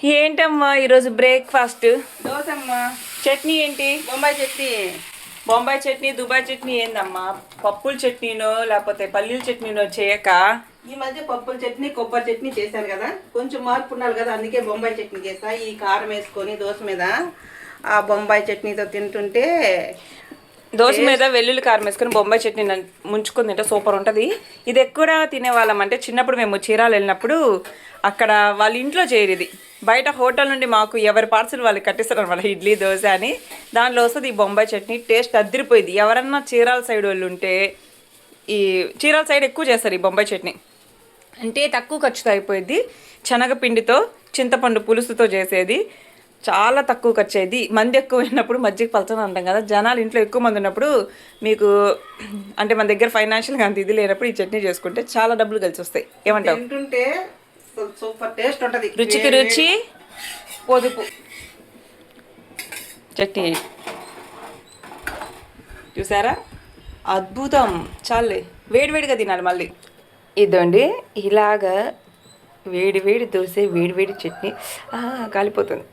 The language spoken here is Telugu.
ఏంటమ్మా ఈరోజు బ్రేక్ఫాస్ట్? దోశమ్మా. చట్నీ ఏంటి? బొంబాయి చట్నీ. బొంబాయి చట్నీ, దుబాయ్ చట్నీ ఏందమ్మా? పప్పుల చట్నీనో లేకపోతే పల్లీల చట్నీనో చేయక? ఈ మధ్య పప్పుల చట్నీ, కొబ్బరి చట్నీ చేశాను కదా, కొంచెం మార్పు ఉండాలి కదా, అందుకే బొంబాయి చట్నీ చేస్తా. ఈ కారం వేసుకొని దోశ మీద ఆ బొంబాయి చట్నీతో తింటుంటే, దోశ మీద వెల్లుల్లి కారం వేసుకొని బొంబాయి చట్నీ ముంచుకొని తింటే సూపర్ ఉంటుంది. ఇది ఎక్కువ తినేవాళ్ళం. అంటే చిన్నప్పుడు మేము చీరాలు వెళ్ళినప్పుడు అక్కడ వాళ్ళ ఇంట్లో చేయరు, ఇది బయట హోటల్ నుండి మాకు ఎవరి పార్సల్ వాళ్ళు కట్టిస్తారు అనమాట, ఇడ్లీ దోశ అని. దాంట్లో వస్తుంది ఈ బొంబాయి చట్నీ. టేస్ట్ అదిరిపోయింది. ఎవరన్నా చీరాల సైడ్ వాళ్ళు ఉంటే, ఈ చీరాల సైడ్ ఎక్కువ చేస్తారు ఈ బొంబాయి చట్నీ. అంటే తక్కువ ఖర్చుతో అయిపోయింది. శనగపిండితో చింతపండు పులుసుతో చేసేది, చాలా తక్కువ ఖర్చు అయ్యేది. మంది ఎక్కువ ఉన్నప్పుడు మజ్జిగ పలచని అంటాం కదా, జనాలు ఇంట్లో ఎక్కువ మంది ఉన్నప్పుడు మీకు అంటే మన దగ్గర ఫైనాన్షియల్గా అంత ఇది లేనప్పుడు ఈ చట్నీ చేసుకుంటే చాలా డబ్బులు కలిసి వస్తాయి. ఏమంటావు? తింటుంటే సూపర్ టేస్ట్ ఉంటుంది. రుచికి రుచి పొదుపు చట్నీ చూసారా, అద్భుతం. చాలే, వేడివేడిగా తినాలి మళ్ళీ. ఇదండి ఇలాగా వేడి వేడి దోశ, వేడి వేడి చట్నీ కాలిపోతుంది.